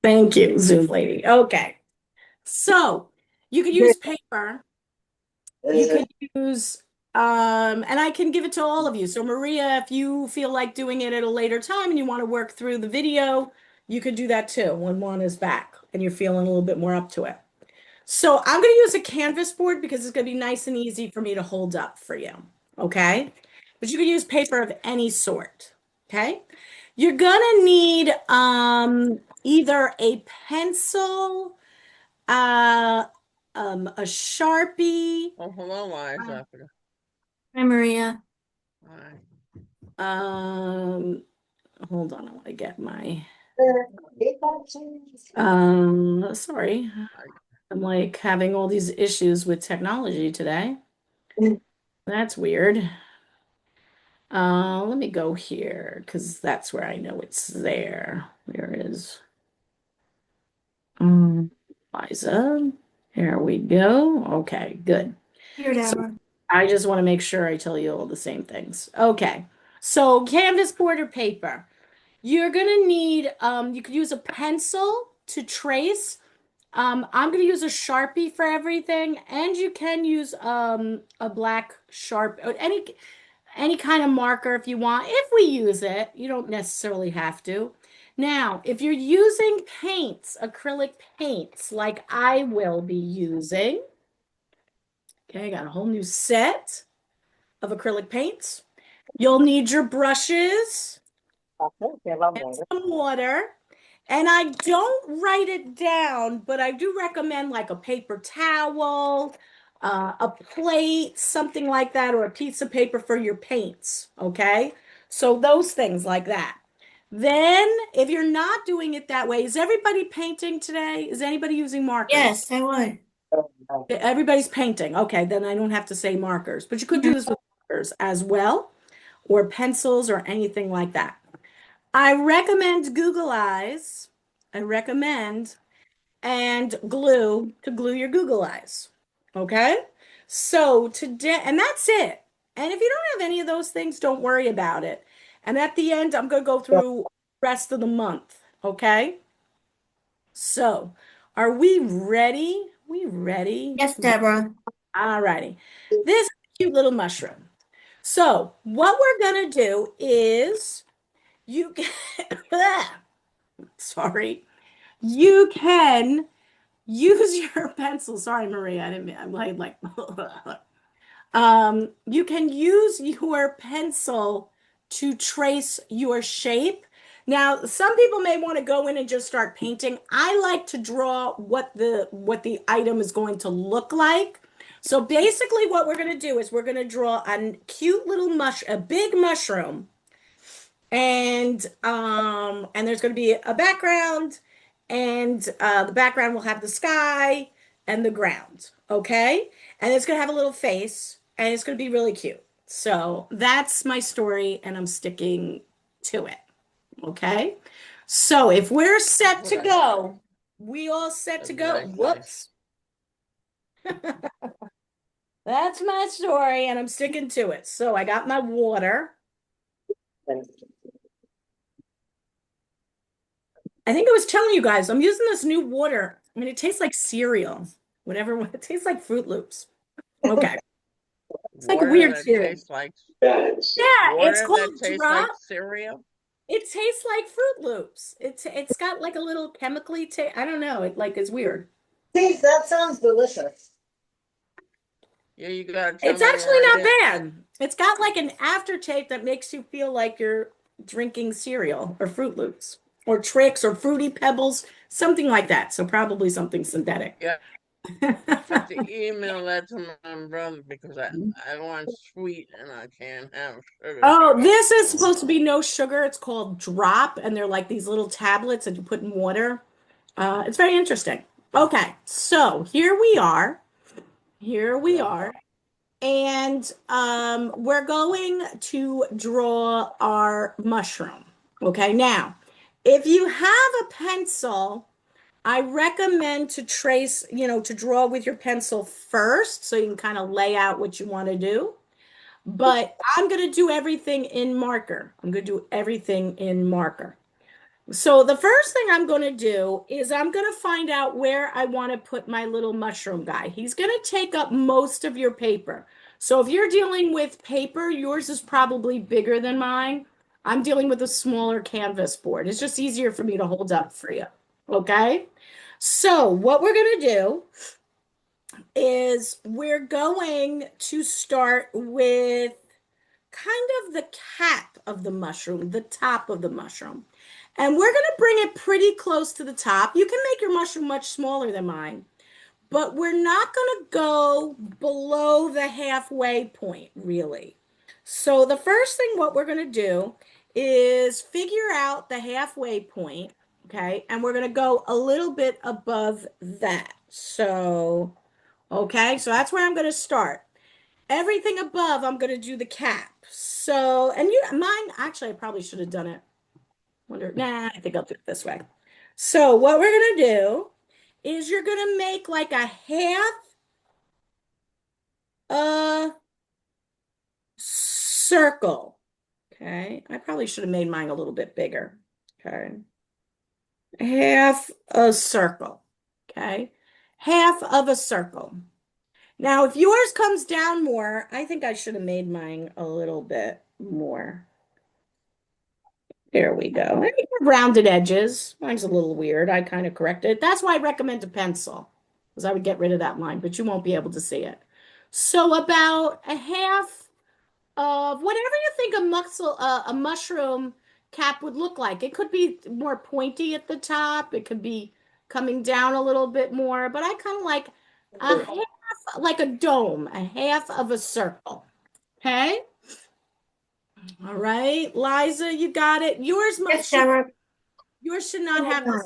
Thank you, Zoom lady. Okay. So you could use paper. You could use, and I can give it to all of you. So Maria, if you feel like doing it at a later time and you want to work through the video, you could do that too when one is back and you're feeling a little bit more up to it. So I'm going to use a canvas board because it's going to be nice and easy for me to hold up for you. Okay. But you can use paper of any sort. Okay. You're going to need either a pencil, uh, a Sharpie, Oh, hello, Liza. Hi, Maria. Hi. um, hold on, I want to get my, sorry. Hi. I'm like having all these issues with technology today. That's weird. Let me go here because that's where I know it's there. Where is um, Liza? Here we go. Okay, good. Here, So Deborah. I just want to make sure I tell you all the same things. Okay. So canvas board or paper. You're gonna need you could use a pencil to trace. I'm gonna use a Sharpie for everything, and you can use a black sharp or any kind of marker if you want. If we use it, you don't necessarily have to. Now, if you're using paints, acrylic paints, like I will be using, okay, I got a whole new set of acrylic paints. You'll need your brushes and some water. And I don't write it down, but I do recommend like a paper towel, a plate, something like that, or a piece of paper for your paints. Okay. So those things like that. Then, if you're not doing it that way, is everybody painting today? Is anybody using markers? Yes, I would. Everybody's painting. Okay, then I don't have to say markers, but you could do Mhm. this with markers as well, or pencils or anything like that. I recommend Google Eyes. I recommend and glue to glue your Google Eyes. Okay? So today, and that's it. And if you don't have any of those things, don't worry about it. And at the end, I'm going to go through the rest of the month. Okay? So, are we ready? We ready? Yes, Deborah. All righty. This is a cute little mushroom. So, what we're going to do is you can, sorry, you can use your pencil. Sorry, Maria, I didn't mean, I'm like you can use your pencil to trace your shape. Now, some people may want to go in and just start painting. I like to draw what the item is going to look like. So basically what we're going to do is we're going to draw a cute little a big mushroom, and there's going to be a background, and the background will have the sky and the ground, okay, and it's going to have a little face and it's going to be really cute. So that's my story and I'm sticking to it. Okay, so if we're set What to I say? go, we all set That's to go. very nice. Whoops. That's my story and I'm sticking to it. So I got my water. I think I was telling you guys, I'm using this new water. I mean, it tastes like cereal, whatever. It tastes like Fruit Loops. Okay. It's like Water weird that cereal. tastes like Yeah, it's water that called tastes like Drop. cereal. It tastes like Fruit Loops. It's got like a little chemically taste. I don't know. It like is weird. See, that sounds delicious. Yeah, you gotta tell It's me actually where it not is. bad. It's got like an aftertaste that makes you feel like you're drinking cereal or Fruit Loops or Tricks or Fruity Pebbles, something like that. So probably something synthetic. Yeah, I have to email that to my brother because I want sweet and I can't have sugar. Oh, this is supposed to be no sugar. It's called Drop, and they're like these little tablets that you put in water. It's very interesting. Okay, so here we are. Here we Yeah. are. And we're going to draw our mushroom. Okay, now, if you have a pencil, I recommend to trace, to draw with your pencil first so you can kind of lay out what you want to do. But I'm going to do everything in marker. I'm going to do everything in marker. So the first thing I'm going to do is I'm going to find out where I want to put my little mushroom guy. He's going to take up most of your paper. So if you're dealing with paper, yours is probably bigger than mine. I'm dealing with a smaller canvas board. It's just easier for me to hold up for you. Okay? So what we're going to do is we're going to start with kind of the cap of the mushroom, the top of the mushroom. And we're going to bring it pretty close to the top. You can make your mushroom much smaller than mine, but we're not going to go below the halfway point, really. So the first thing what we're going to do is figure out the halfway point, okay? And we're going to go a little bit above that. So, okay, so that's where I'm going to start. Everything above, I'm going to do the cap. So, and you, mine, actually, I probably should have done it. Wonder, nah, I think I'll do it this way. So, what we're going to do is you're going to make like a half a circle. Okay. I probably should have made mine a little bit bigger. Okay. Half a circle. Okay. Half of a circle. Now, if yours comes down more, I think I should have made mine a little bit more. There we go. Rounded edges. Mine's a little weird. I kind of corrected it. That's why I recommend a pencil, because I would get rid of that line, but you won't be able to see it. So about a half of whatever you think a mushroom cap would look like. It could be more pointy at the top. It could be coming down a little bit more, but I kind of like a half, like a dome, a half of a circle. Okay. All right, Liza, you got it. Yes, Sarah. Yours should not have this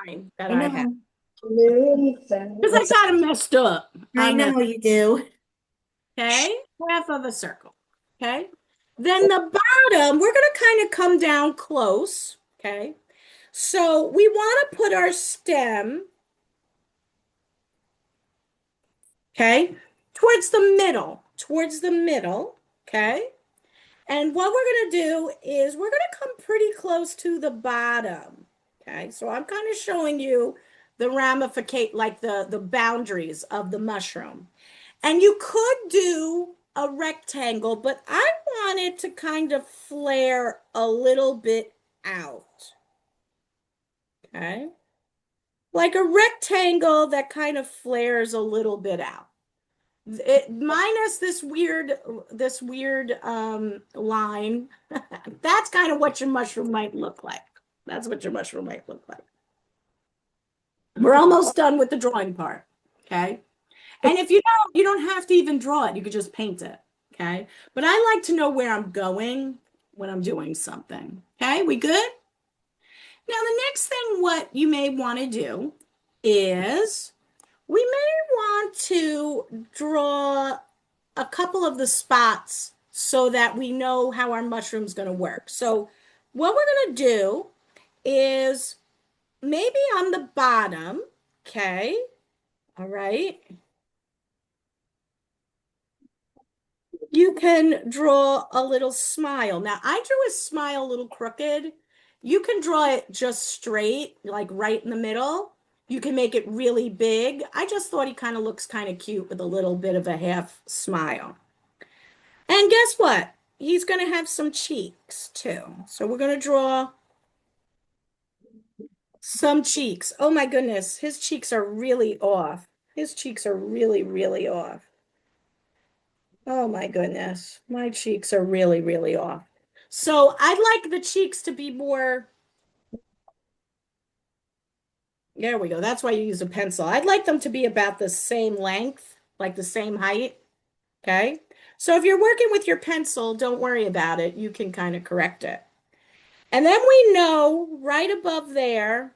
line that I I have. know. Because I got them messed up I on this. know you do. Okay, half of a circle. Okay, then the bottom, we're going to kind of come down close. Okay, so we want to put our stem, okay, towards the middle. Okay, and what we're going to do is we're going to come pretty close to the bottom. Okay, so I'm kind of showing you the ramificate, like the boundaries of the mushroom. And you could do a rectangle, but I want it to kind of flare a little bit out. Okay, like a rectangle that kind of flares a little bit out. Minus this weird line. That's kind of what your mushroom might look like. That's what your mushroom might look like. We're almost done with the drawing part. Okay. And if you don't have to even draw it. You could just paint it. Okay. But I like to know where I'm going when I'm doing something. Okay. We good? Now, the next thing what you may want to do is we may want to draw a couple of the spots so that we know how our mushroom's going to work. So what we're going to do is maybe on the bottom, okay, all right, you can draw a little smile. Now, I drew a smile a little crooked. You can draw it just straight, like right in the middle. You can make it really big. I just thought he kind of looks kind of cute with a little bit of a half smile. And guess what? He's going to have some cheeks too. So we're going to draw some cheeks. Oh my goodness, his cheeks are really off. His cheeks are really, really off. Oh my goodness, my cheeks are really, really off. So I'd like the cheeks to be more, there we go. That's why you use a pencil. I'd like them to be about the same length, like the same height. Okay. So if you're working with your pencil, don't worry about it. You can kind of correct it. And then we know right above there,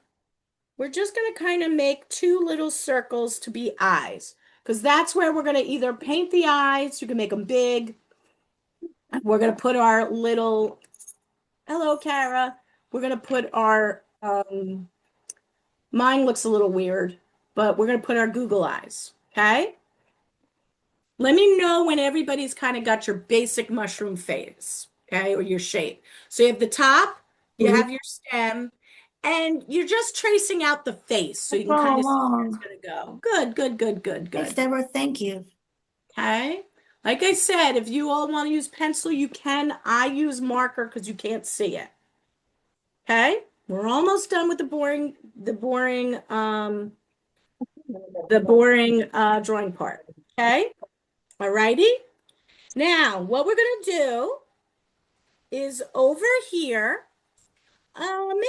we're just going to kind of make two little circles to be eyes, because that's where we're going to either paint the eyes, you can make them big. We're going to put our little, hello, Kara. We're going to put our, mine looks a little weird, but we're going to put our Google eyes. Okay. Let me know when everybody's kind of got your basic mushroom face, okay, or your shape. So you have the top, you have your stem, And you're just tracing out the face so you can Follow kind of see where it's along. going to go. Good, good, good, good, Thanks, good. Deborah. Thank you. Okay. Like I said, if you all want to use pencil, you can. I use marker because you can't see it. Okay. We're almost done with the boring drawing part. Okay. All righty. Now, what we're going to do is over here, maybe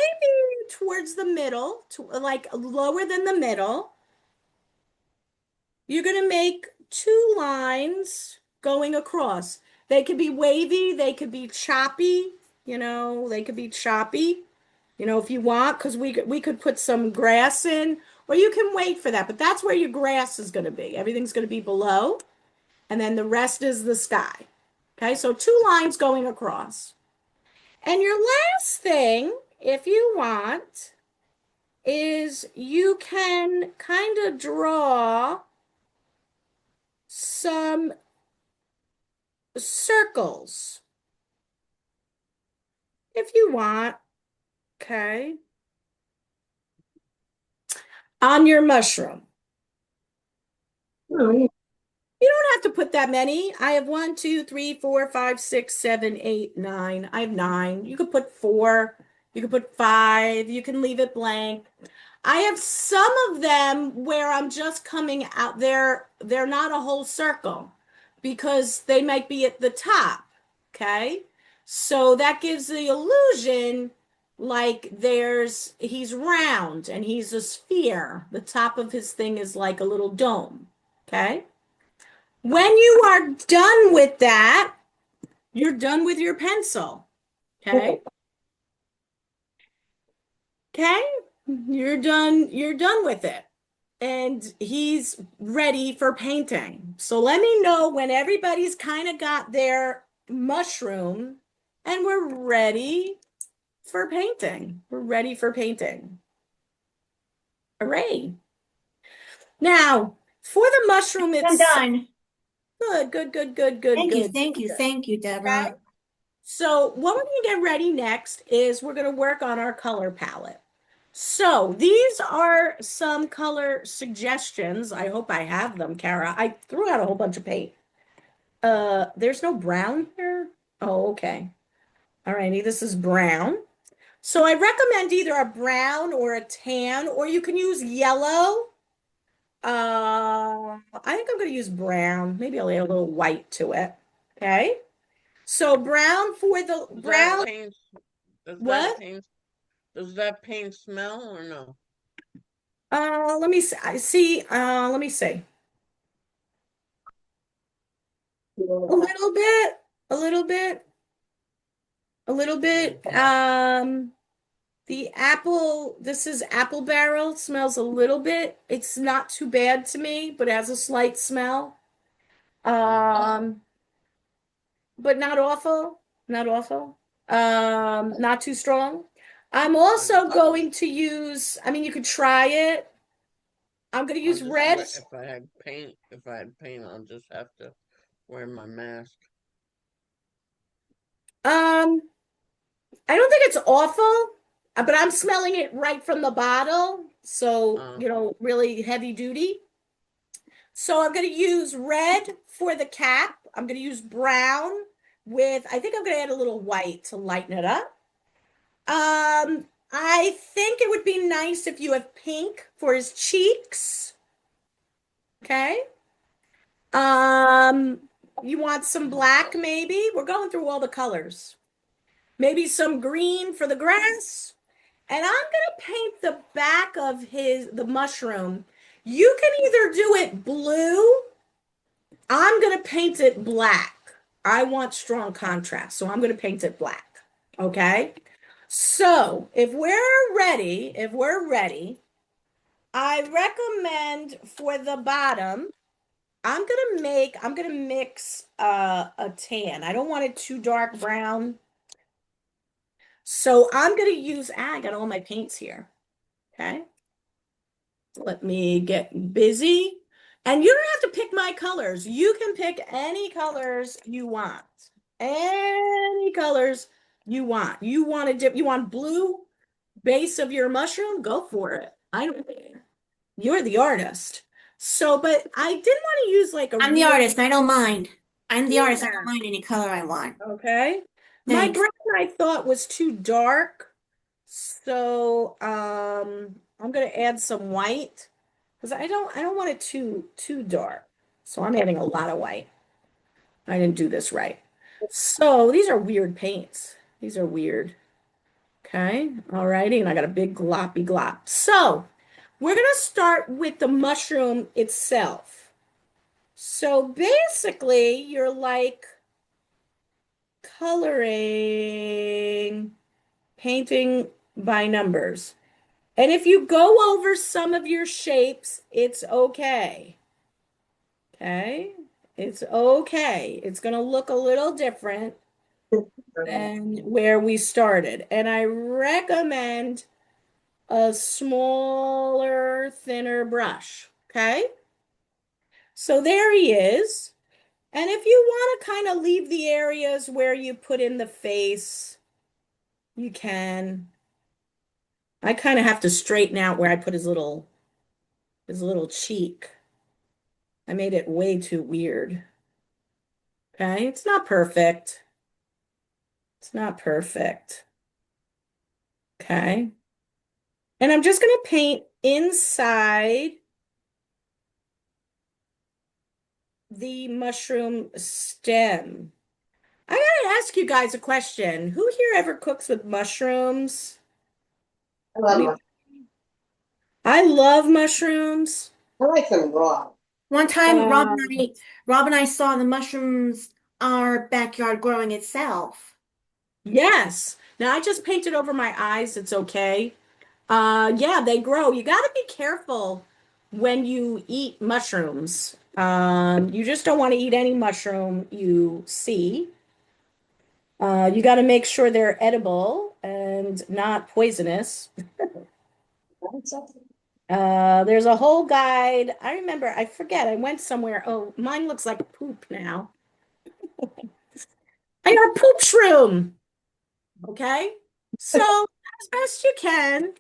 towards the middle, to like lower than the middle, you're going to make two lines going across. They could be wavy, they could be choppy, they could be choppy, if you want, because we could put some grass in, or you can wait for that, but that's where your grass is going to be. Everything's going to be below, and then the rest is the sky. Okay, so two lines going across. And your last thing, if you want, is you can kind of draw some circles if you want, okay, on your mushroom. You don't have to put that many. I have 1, 2, 3, 4, 5, 6, 7, 8, 9. I have 9. You could put 4. You could put 5. You can leave it blank. I have some of them where I'm just coming out. They're not a whole circle because they might be at the top. Okay. So that gives the illusion like he's round and he's a sphere. The top of his thing is like a little dome. Okay. When you are done with that, you're done with your pencil. Okay. Okay. You're done with it. And he's ready for painting. So let me know when everybody's kind of got their mushroom and we're ready for painting. We're ready for painting. Hooray. Now, for the mushroom I'm itself, done. good, good, good, good, good, Thank you, good. thank you, Good. thank you, Okay. Deborah. So what we're going to get ready next is we're going to work on our color palette. So these are some color suggestions. I hope I have them, Kara. I threw out a whole bunch of paint. There's no brown here. Oh, okay. All righty, this is brown. So I recommend either a brown or a tan, or you can use yellow. I think I'm going to use brown. Maybe I'll add a little white to it. Okay. So brown for the Does that brown. paint, does that What? paint, does that paint smell or no? Let me see. I see. Let me see. A little bit, a little bit, a little bit. The apple, this is apple barrel, smells a little bit. It's not too bad to me, but it has a slight smell. Um, but not awful, not awful. Not too strong. I'm also going to use, I mean, you could try it. I'm going to I'll use just red. if I had paint, I'll just have to wear my mask. Um, I don't think it's awful, but I'm smelling it right from the bottle. So, Uh, really heavy duty. So I'm going to use red for the cap. I'm going to use brown I think I'm going to add a little white to lighten it up. I think it would be nice if you have pink for his cheeks. Okay. Um, you want some black maybe? We're going through all the colors. Maybe some green for the grass. And I'm gonna paint the back of the mushroom. You can either do it blue. I'm gonna paint it black. I want strong contrast, so I'm gonna paint it black. Okay. So if we're ready, I recommend for the bottom, I'm gonna mix a tan. I don't want it too dark brown. So I'm gonna use, I got all my paints here. Okay. Let me get busy. And you don't have to pick my colors. You can pick any colors you want. Any colors you want. You want blue? base of your mushroom, go for it. I don't, you're the artist. So, but I didn't want to use like a I'm the real, artist. I don't mind. I'm the artist. I don't yeah, mind any color I want. okay. My Thanks. brown I thought was too dark. So, I'm gonna add some white because I don't want it too dark. So I'm adding a lot of white. I didn't do this right. So these are weird paints. These are weird. Okay, all righty, and I got a big gloppy glop. So we're gonna start with the mushroom itself. So basically, you're like coloring, painting by numbers. And if you go over some of your shapes, it's okay. Okay, it's okay. It's gonna look a little different than where we started. And I recommend a smaller, thinner brush. Okay. So there he is. And if you want to kind of leave the areas where you put in the face, you can. I kind of have to straighten out where I put his little cheek. I made it way too weird. Okay. It's not perfect. It's not perfect. Okay. And I'm just going to paint inside the mushroom stem. I gotta ask you guys a question. Who here ever cooks with mushrooms? I love Any- them. I love mushrooms. I like them raw. One time, Um, Rob and I saw the mushrooms our backyard growing itself. yes. Now I just painted over my eyes. It's okay. Yeah, they grow. You got to be careful when you eat mushrooms. You just don't want to eat any mushroom you see. You got to make sure they're edible and not poisonous. There's a whole guide. I remember, I forget, I went somewhere. Oh, mine looks like poop now. I got a poop shroom. Okay. So, as best you can,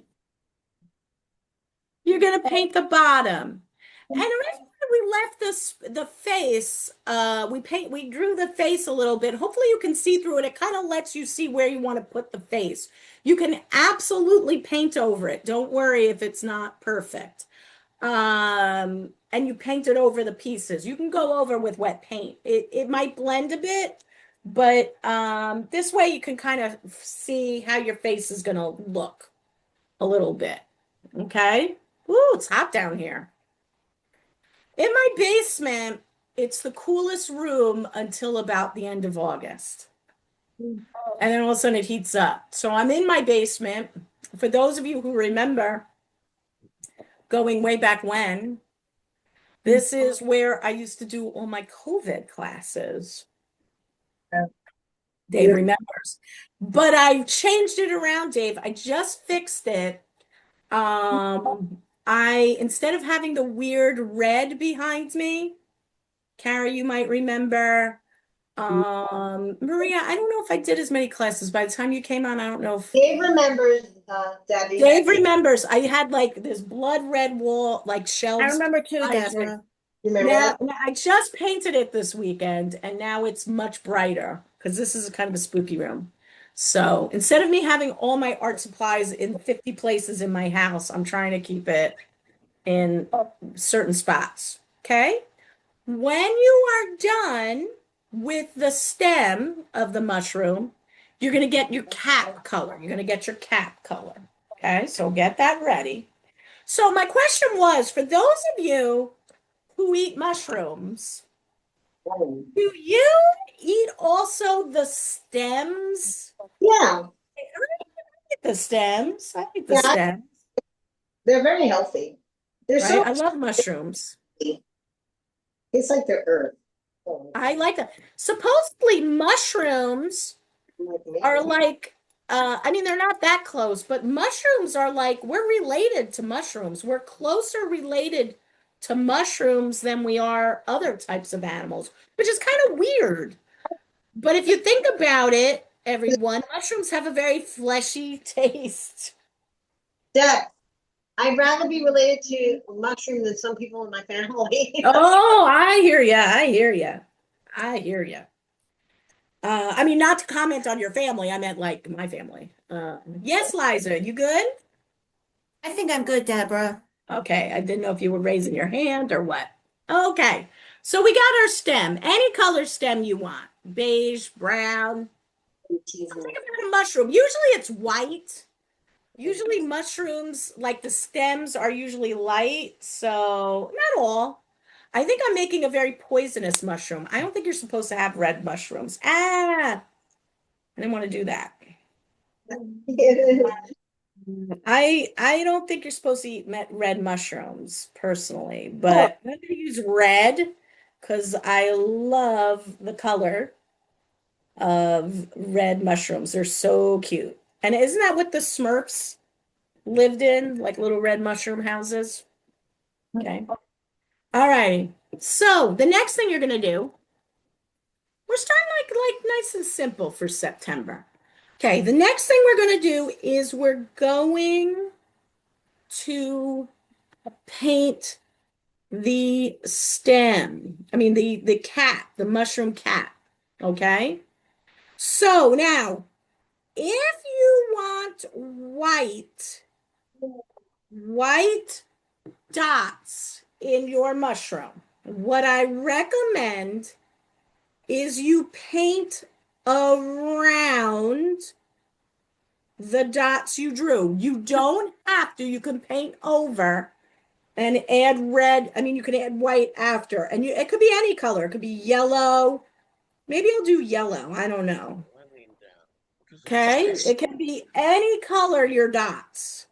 you're gonna paint the bottom. And originally we left the face, we drew the face a little bit. Hopefully you can see through it. It kind of lets you see where you want to put the face. You can absolutely paint over it. Don't worry if it's not perfect. And you paint it over the pieces. You can go over with wet paint. It might blend a bit, but this way you can kind of see how your face is gonna look a little bit. Okay? Ooh, it's hot down here. In my basement, it's the coolest room until about the end of August. And then all of a sudden it heats up. So I'm in my basement. For those of you who remember going way back when, this is where I used to do all my COVID classes. Dave remembers. But I changed it around, Dave. I just fixed it. I instead of having the weird red behind me, Carrie, you might remember. Maria, I don't know if I did as many classes. By the time you came on, I don't know if Dave remembers, Debbie. Dave remembers. I had like this blood red wall, like I shelves. remember too, behind it. Deborah. You remember Now, that? now I just painted it this weekend, and now it's much brighter because this is kind of a spooky room. So instead of me having all my art supplies in 50 places in my house, I'm trying to keep it in certain spots. Okay? When you are done with the stem of the mushroom, you're going to get your cap color. You're going to get your cap color. Okay? So get that ready. So my question was, for those of you who eat mushrooms, do you eat also the stems? Yeah, I eat the stems. I eat the yeah, stems, they're very healthy. They're right? so I love mushrooms. healthy. It's like the earth. Oh, I like that. Supposedly mushrooms like me. are like, I mean, they're not that close, but mushrooms are like, we're related to mushrooms. We're closer related to mushrooms than we are other types of animals, which is kind of weird. But if you think about it, everyone, mushrooms have a very fleshy taste. Deb, I'd rather be related to a mushroom than some people in my family. Oh, I hear ya. I hear ya. I hear ya. I mean, not to comment on your family. I meant like my family. Yes, Liza, you good? I think I'm good, Deborah. Okay, I didn't know if you were raising your hand or what. Okay, so we got our stem. Any color stem you want. Beige, brown. Think about a mushroom. Usually it's white. Usually mushrooms, like the stems, are usually light, so not all. I think I'm making a very poisonous mushroom. I don't think you're supposed to have red mushrooms. Ah, I didn't want to do that. I don't think you're supposed to eat red mushrooms personally, but I'm gonna use red because I love the color of red mushrooms. They're so cute. And isn't that what the Smurfs lived in, like little red mushroom houses? Okay. All right. So the next thing you're gonna do, we're starting like nice and simple for September. Okay, the next thing we're gonna do is we're going to paint the stem. I mean the cat, the mushroom cat. Okay? So now, if you want white dots in your mushroom, what I recommend is you paint around the dots you drew. You don't have to. You can paint over and add red. I mean, you can add white after, and it could be any color. It could be yellow. Maybe I'll do yellow. I don't know. Okay, it can be any color, your dots.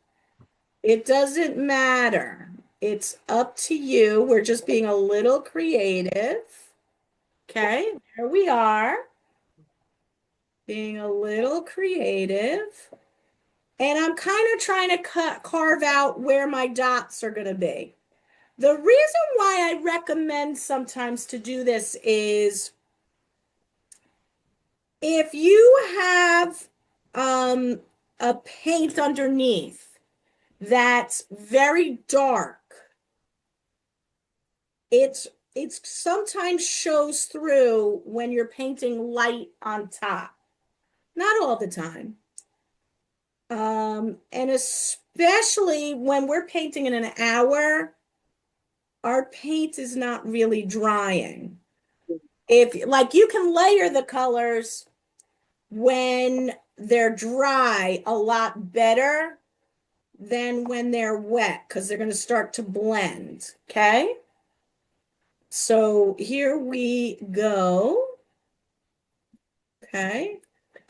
It doesn't matter. It's up to you. We're just being a little creative. Okay, there we are. Being a little creative. And I'm kind of trying to carve out where my dots are going to be. The reason why I recommend sometimes to do this is if you have a paint underneath that's very dark, it's sometimes shows through when you're painting light on top. Not all the time. And especially when we're painting in an hour, our paint is not really drying. If like you can layer the colors when they're dry a lot better than when they're wet because they're going to start to blend. Okay. So here we go. Okay.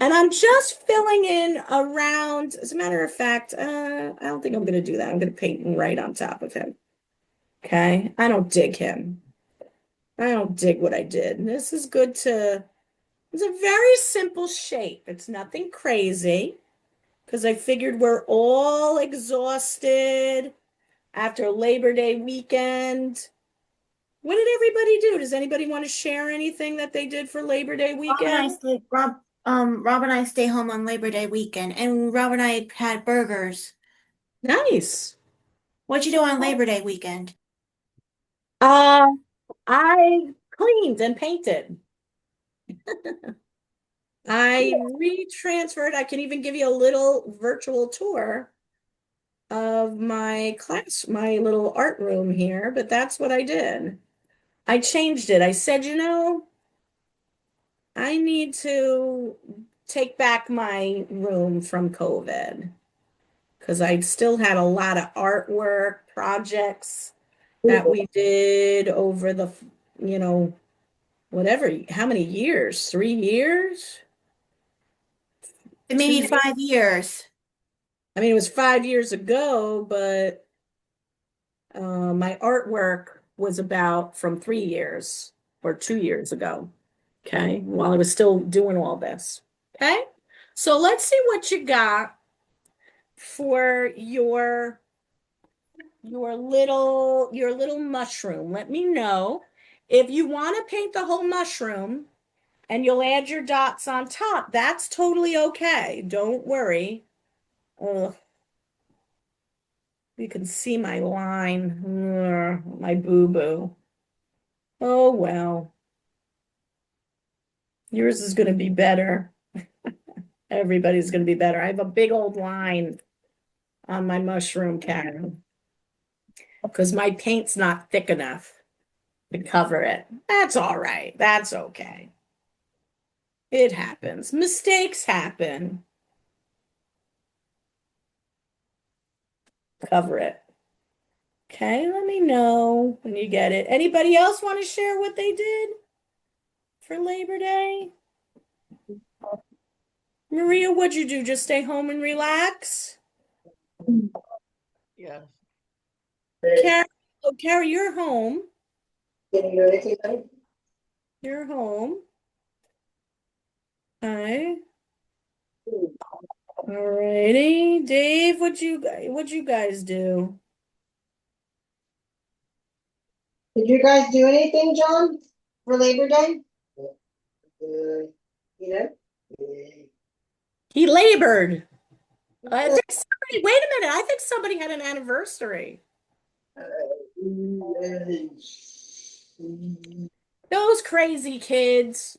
And I'm just filling in around, as a matter of fact, I don't think I'm going to do that. I'm going to paint right on top of him. Okay. I don't dig him. I don't dig what I did. This is good to, it's a very simple shape. It's nothing crazy because I figured we're all exhausted after Labor Day weekend. What did everybody do? Does anybody want to share anything that they did for Labor Day weekend? Rob and I stay home on Labor Day weekend, and Rob and I had burgers. Nice. What'd you do on Labor Day weekend? Uh, I cleaned and painted. I retransferred. I can even give you a little virtual tour of my class, my little art room here, but that's what I did. I changed it. I said, I need to take back my room from COVID because I still had a lot of artwork projects that we did over the, you know, whatever, how many years? 3 years? Maybe 5 years. I mean, it was 5 years ago, but my artwork was about from 3 years or 2 years ago. Okay, while I was still doing all this. Okay, so let's see what you got for your little mushroom. Let me know if you want to paint the whole mushroom and you'll add your dots on top. That's totally okay. Don't worry. Ugh. You can see my line. Ugh, my boo-boo. Oh, well. Yours is going to be better. Everybody's going to be better. I have a big old line on my mushroom, Karen, because my paint's not thick enough to cover it. That's all right. That's okay. It happens. Mistakes happen. Cover it. Okay, let me know when you get it. Anybody else want to share what they did for Labor Day? Maria, what'd you do? Just stay home and relax? Yeah. Carrie, oh, Carrie, you're home. Did you do anything, honey? You're home. Okay. All righty. Dave, what'd you guys do? Did you guys do anything, John, for Labor Day? You know? He labored. I think somebody, wait a minute. I think somebody had an anniversary. Those crazy kids.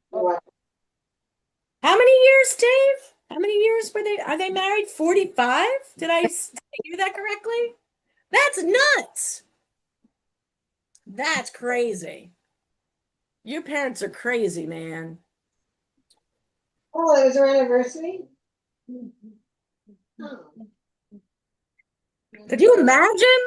What? How many years, Dave? How many years are they married? 45? Did I hear that correctly? That's nuts. That's crazy. Your parents are crazy, man. Oh, it was her anniversary? Oh. Could you imagine?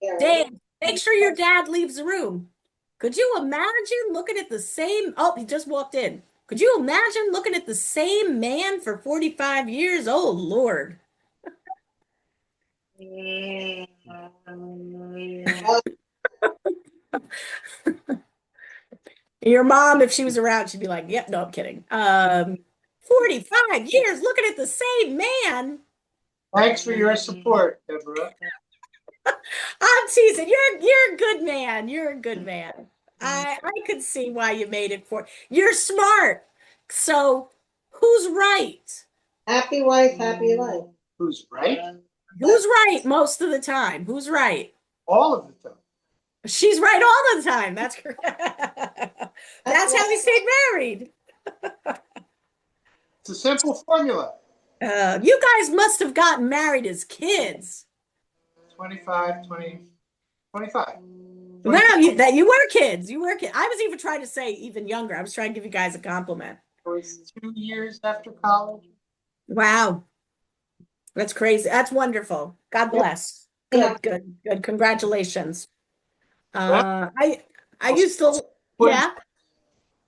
Yeah, Dave, make sure your dad leaves the room. Could you imagine looking at the same? Oh, he just walked in. Could you imagine looking at the same man for 45 years? Oh, Lord. Oh, Your mom, if she was around, she'd be like, yep, no, I'm kidding. 45 years looking at the same man. Thanks for your support, Deborah. I'm teasing. You're a good man. You're a good man. I could see why you made it for. You're smart. So who's right? happy wife, happy life. Who's right? Who's right most of the time? Who's right? All of the time. She's right all the time. That's correct. That's how we stayed married. It's a simple formula. You guys must have gotten married as kids. 25, 20, 25. Wow, you were kids. You were kids. I was even trying to say even younger. I was trying to give you guys a compliment. It was 2 years after college. Wow. That's crazy. That's wonderful. God bless. Yeah. Good. Congratulations. Well, I used to, yeah.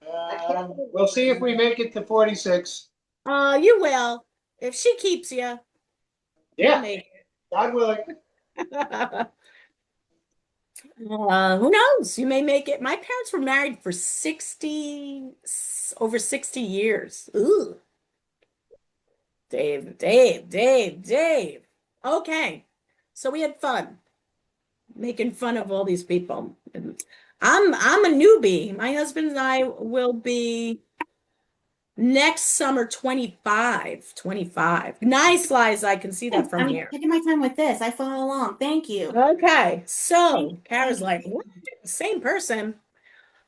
We'll see if we make it to 46. You will. If she keeps you, you'll Yeah, make God willing. it. Who knows? You may make it. My parents were married for over 60 years. Ooh. Dave. Okay. So we had fun making fun of all these people. I'm a newbie. My husband and I will be next summer 25. Nice, Liza. I can see that from I'm here. taking my time with this. I follow along. Thank you. Okay. So Kara's like, what? Same person.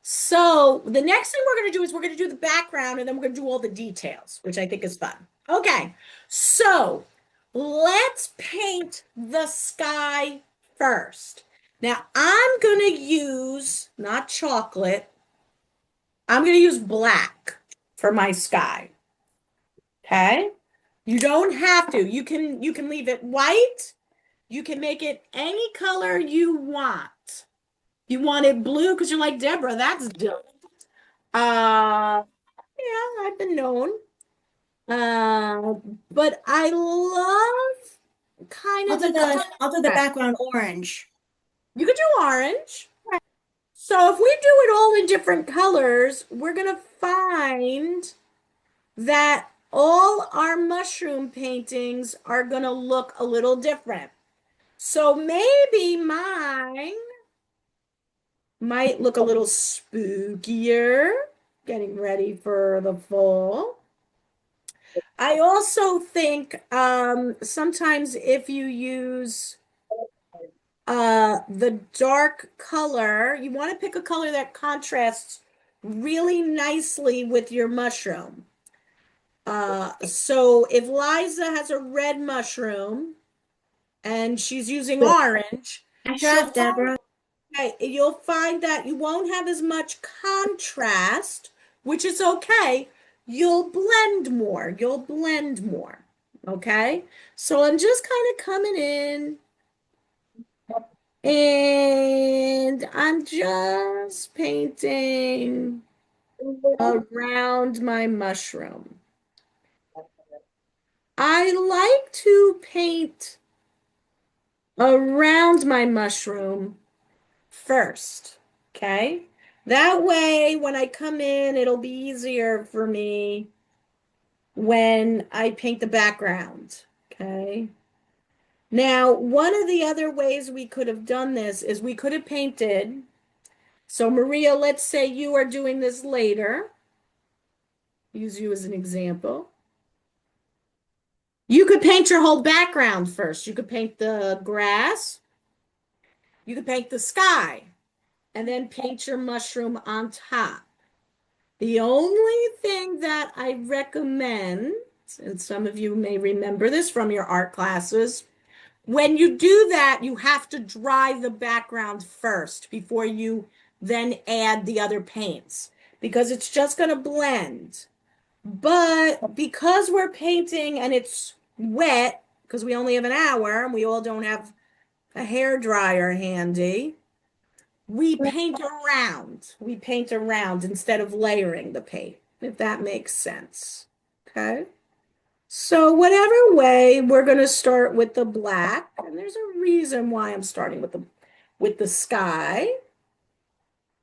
So the next thing we're going to do is we're going to do the background and then we're going to do all the details, which I think is fun. Okay. So let's paint the sky first. Now I'm going to use not chocolate. I'm going to use black for my sky. Okay? You don't have to. You can leave it white. You can make it any color you want. You want it blue because you're like Deborah, that's dope. Yeah, I've been known. Uh, but I love kind of I'll do the background orange. you could do orange. So if we do it all in different colors, we're gonna find that all our mushroom paintings are gonna look a little different. So maybe mine might look a little spookier, getting ready for the fall. I also think sometimes if you use the dark color, you want to pick a color that contrasts really nicely with your mushroom. So if Liza has a red mushroom and she's using orange, I she'll have, Deborah. you'll find that you won't have as much contrast, which is okay. You'll blend more. You'll blend more. Okay? So I'm just kind of coming in and I'm just painting around my mushroom. I like to paint around my mushroom first. Okay? That way, when I come in, it'll be easier for me when I paint the background. Okay? Now, one of the other ways we could have done this is we could have painted. So, Maria, let's say you are doing this later. Use you as an example. You could paint your whole background first. You could paint the grass, you could paint the sky, and then paint your mushroom on top. The only thing that I recommend, and some of you may remember this from your art classes, when you do that, you have to dry the background first before you then add the other paints because it's just going to blend. But because we're painting and it's wet, because we only have an hour and we all don't have a hair dryer handy, we paint around. We paint around instead of layering the paint, if that makes sense. Okay. So whatever way, we're going to start with the black, and there's a reason why I'm starting with the sky.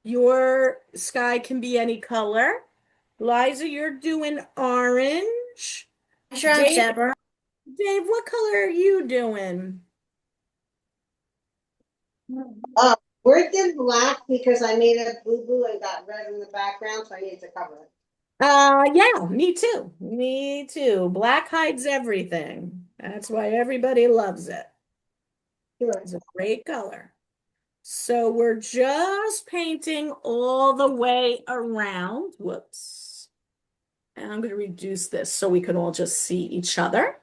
Your sky can be any color. Liza, you're doing orange. I have, Dave, Deborah. Dave, what color are you doing? Uh, we're in black because I made a boo-boo and got red in the background, so I need to cover it. Yeah, me too. Me too. Black hides everything. That's why everybody loves it. Sure. It's a great color. So we're just painting all the way around. Whoops. And I'm going to reduce this so we can all just see each other.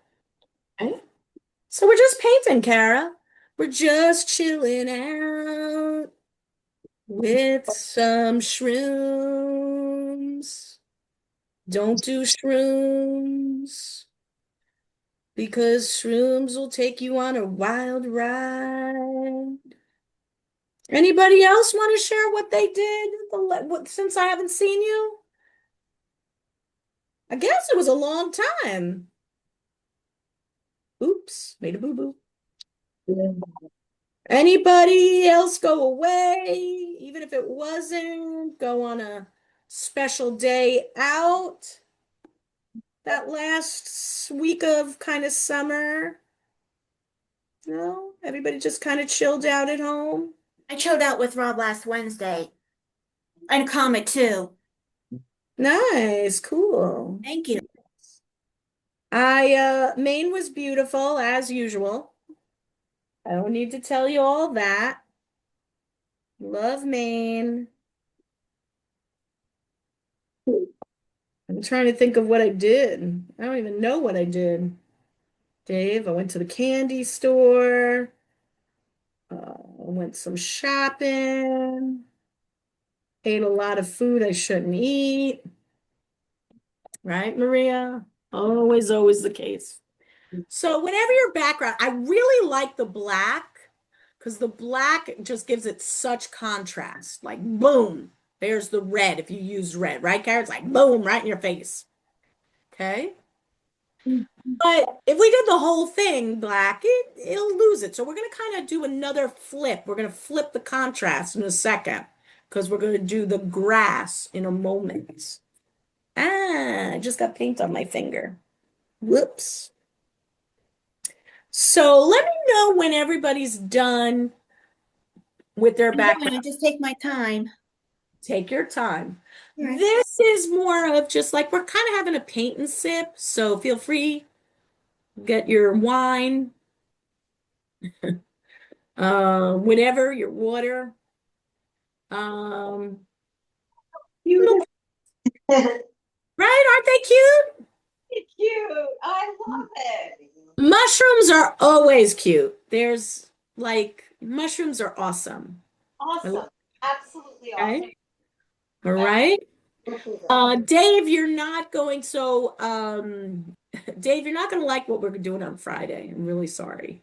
Okay. So we're just painting, Kara. We're just chilling out with some shrooms. Don't do shrooms because shrooms will take you on a wild ride. Anybody else want to share what they did since I haven't seen you? I guess it was a long time. Oops, made a boo-boo. Anybody else go away, even if it wasn't, go on a special day out that last week of kind of summer? No, everybody just kind of chilled out at home. I chilled out with Rob last Wednesday. And Comet too. Nice, cool. Thank you. Maine was beautiful as usual. I don't need to tell you all that. Love Maine. I'm trying to think of what I did. I don't even know what I did. Dave, I went to the candy store. I went some shopping. Ate a lot of food I shouldn't eat. Right, Maria? Always, always the case. So whenever your background, I really like the black because the black just gives it such contrast. Like boom, there's the red if you use red, right, Kara? It's like boom, right in your face. Okay. But if we did the whole thing black, it'll lose it. So we're gonna kind of do another flip. We're gonna flip the contrast in a second because we're gonna do the grass in a moment. Ah, I just got paint on my finger. Whoops. So let me know when everybody's done with their I'm going background. to just take my time. Take your time. All right. This is more of just like we're kind of having a paint and sip, so feel free, get your wine, whatever, your water. Um, Cute. right? Aren't they cute? Cute. I love it. Mushrooms are always cute. There's like mushrooms are awesome. Awesome. Absolutely awesome. Okay. All right. Dave, you're not going so Dave, you're not gonna like what we're doing on Friday. I'm really sorry.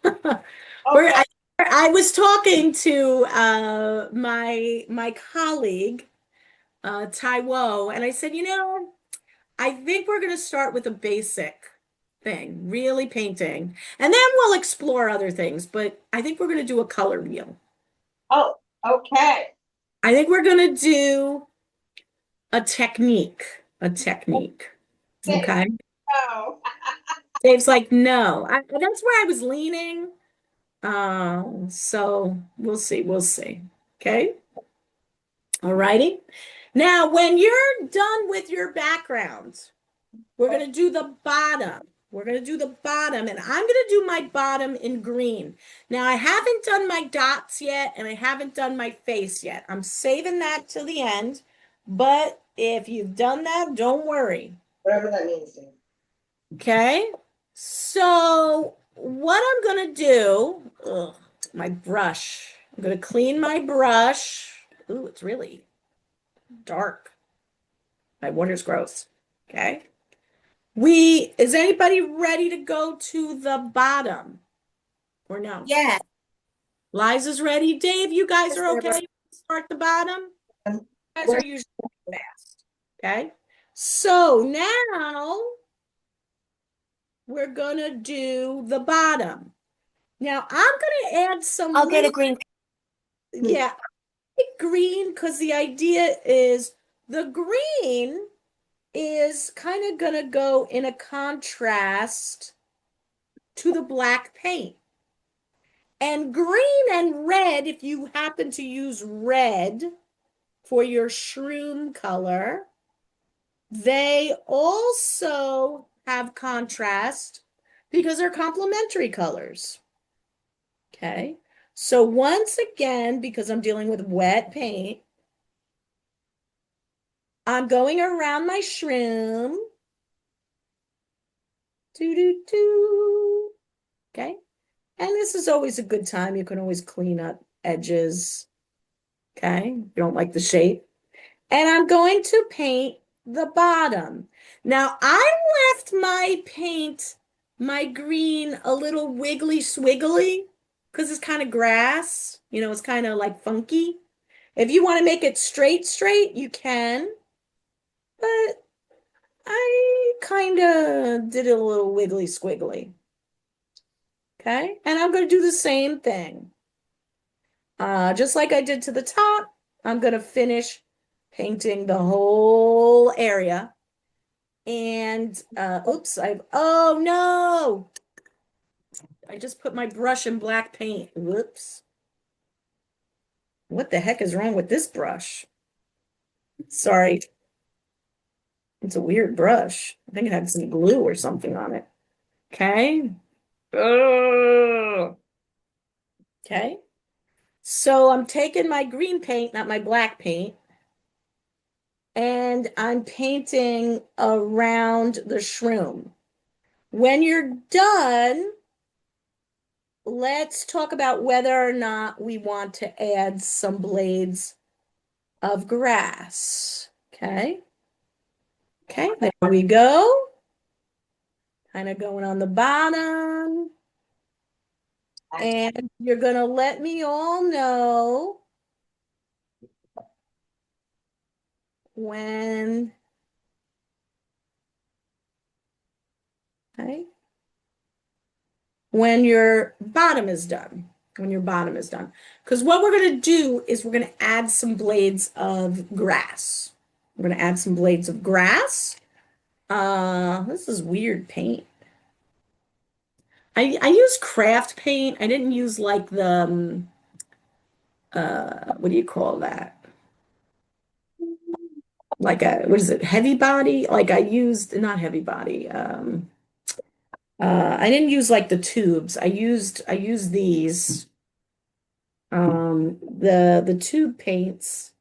We're, Okay. I was talking to my colleague, Taiwo, and I said, I think we're gonna start with a basic thing, really painting, and then we'll explore other things, but I think we're gonna do a color wheel. Oh, okay. I think we're gonna do a technique. A technique. Okay. Oh. Dave's like, no. That's where I was leaning. So we'll see. We'll see. Okay. All righty. Now, when you're done with your background, we're going to do the bottom. We're going to do the bottom, and I'm going to do my bottom in green. Now, I haven't done my dots yet, and I haven't done my face yet. I'm saving that till the end, but if you've done that, don't worry. Whatever that means, dude. Okay? So, what I'm going to do, my brush. I'm going to clean my brush. Ooh, it's really dark. My water's gross. Okay? Is anybody ready to go to the bottom or no? Yeah. Liza's ready. Dave, you guys are okay? Start the bottom? You guys are usually fast. Okay. So now we're gonna do the bottom. Now I'm gonna add some. I'll get a green. Yeah, green because the idea is the green is kind of gonna go in a contrast to the black paint. And green and red, if you happen to use red for your shroom color, they also have contrast because they're complementary colors. Okay. So once again, because I'm dealing with wet paint, I'm going around my shroom. Doo doo doo. Okay. And this is always a good time. You can always clean up edges. Okay. You don't like the shape. And I'm going to paint the bottom. Now, I left my paint, my green, a little wiggly swiggly because it's kind of grass. It's kind of like funky. If you want to make it straight, you can. But I kind of did it a little wiggly squiggly. Okay. And I'm going to do the same thing. Just like I did to the top, I'm going to finish painting the whole area. And oops, oh no! I just put my brush in black paint. Whoops. What the heck is wrong with this brush? Sorry. It's a weird brush. I think it had some glue or something on it. Okay. Ugh. Okay. So I'm taking my green paint, not my black paint, and I'm painting around the shroom. When you're done, let's talk about whether or not we want to add some blades of grass. Okay. Okay, there we go. Kind of going on the bottom. And you're going to let me all know when, okay, when your bottom is done. When your bottom is done. Because what we're going to do is we're going to add some blades of grass. We're going to add some blades of grass. This is weird paint. I use craft paint. I didn't use like the what do you call that? Like a, what is it, heavy body? Like I used, not heavy body. I didn't use like the tubes. I used these. The tube paints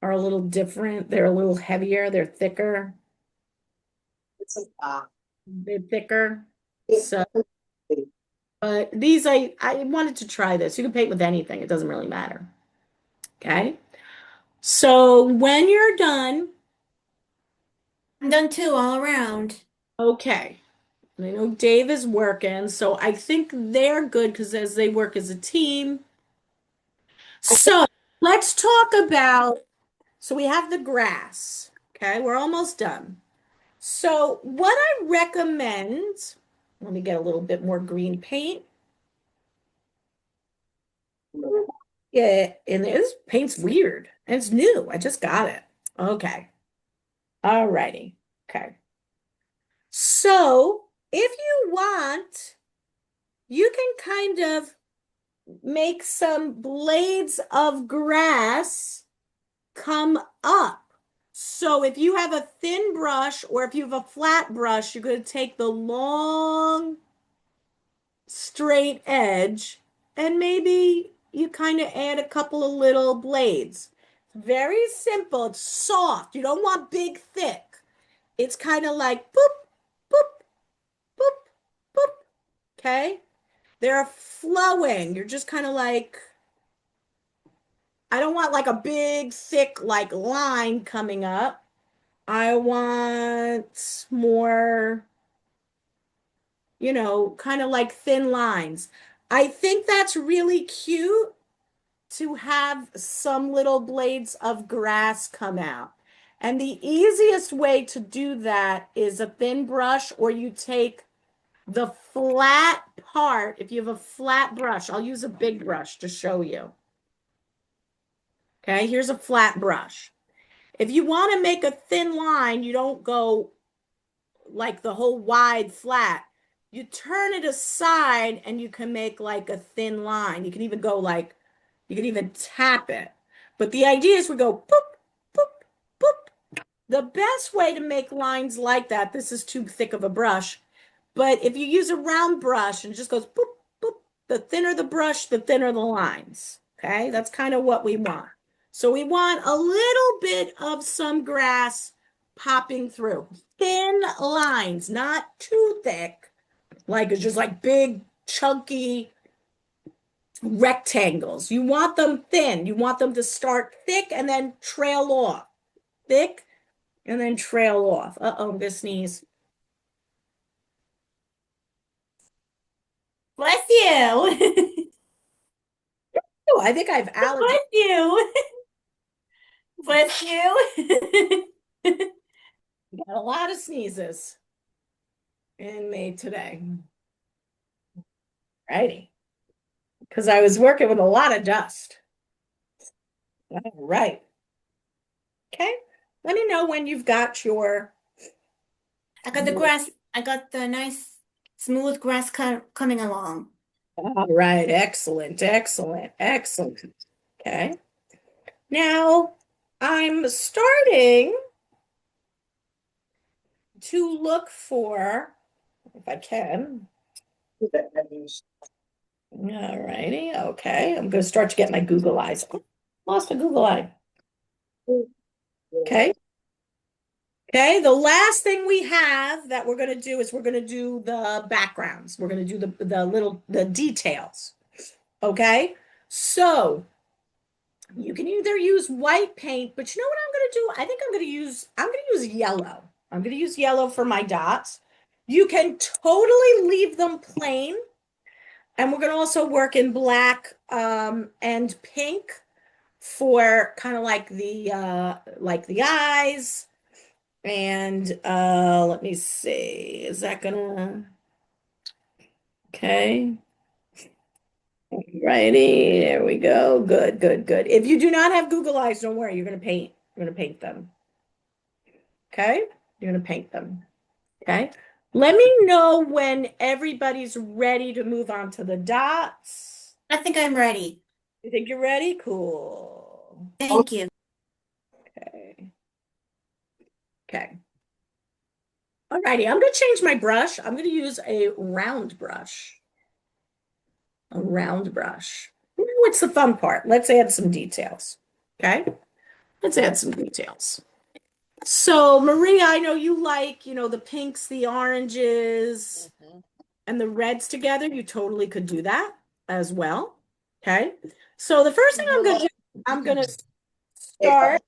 are a little different. They're a little heavier, they're thicker. It's a, They're thicker. So, but these I wanted to try this. You can paint with anything. It doesn't really matter. Okay? So when you're done, I'm done too, all around. okay. I know Dave is working, so I think they're good because as they work as a team. So let's talk about, so we have the grass. Okay, we're almost done. So what I recommend, let me get a little bit more green paint. Yeah, and this paint's weird. And it's new. I just got it. Okay. All righty. Okay. So if you want, you can kind of make some blades of grass come up. So if you have a thin brush or if you have a flat brush, you're going to take the long straight edge and maybe you kind of add a couple of little blades. Very simple. It's soft. You don't want big, thick. It's kind of like boop, boop, boop, boop. Okay? They're flowing. You're just kind of like, I don't want like a big, thick, like line coming up. I want more, kind of like thin lines. I think that's really cute to have some little blades of grass come out. And the easiest way to do that is a thin brush, or you take the flat part. If you have a flat brush, I'll use a big brush to show you. Okay, here's a flat brush. If you want to make a thin line, you don't go like the whole wide flat. You turn it aside and you can make like a thin line. You can even go like, you can even tap it. But the idea is we go boop, boop, boop. The best way to make lines like that, this is too thick of a brush, but if you use a round brush and it just goes boop, boop, the thinner the brush, the thinner the lines. Okay, that's kind of what we want. So we want a little bit of some grass popping through. Thin lines, not too thick, like it's just like big, chunky rectangles. You want them thin. You want them to start thick and then trail off. Thick and then trail off. Uh-oh, I'm gonna sneeze. Bless you. Oh, I think I've allergies. Bless you. Bless you. Got a lot of sneezes in me today. Righty. Because I was working with a lot of dust. All right. Okay. Let me know when you've got your. I got the grass. I got the nice smooth grass coming along. All right. Excellent. Excellent. Excellent. Okay. Now I'm starting to look for, if I can. All righty. Okay. I'm going to start to get my Google eyes. Oh, lost a Google eye. Okay. Okay. The last thing we have that we're going to do is we're going to do the backgrounds. We're going to do the details. Okay. So you can either use white paint, but you know what I'm going to do? I think I'm going to use yellow. I'm going to use yellow for my dots. You can totally leave them plain. And we're going to also work in black and pink for kind of like the eyes. And let me see. Is that gonna, okay. Righty, there we go. Good, good, good. If you do not have Google eyes, don't worry. You're gonna paint. You're gonna paint them. Okay? You're gonna paint them. Okay? Let me know when everybody's ready to move on to the dots. I think I'm ready. You think you're ready? Cool. Thank you. Okay. Okay. Alrighty, I'm gonna change my brush. I'm gonna use a round brush. A round brush. What's the fun part? Let's add some details. Okay? Let's add some details. So, Maria, I know you like, the pinks, the oranges, Mhm. and the reds together. You totally could do that as well. Okay. So the first thing I'm gonna do, I'm gonna start,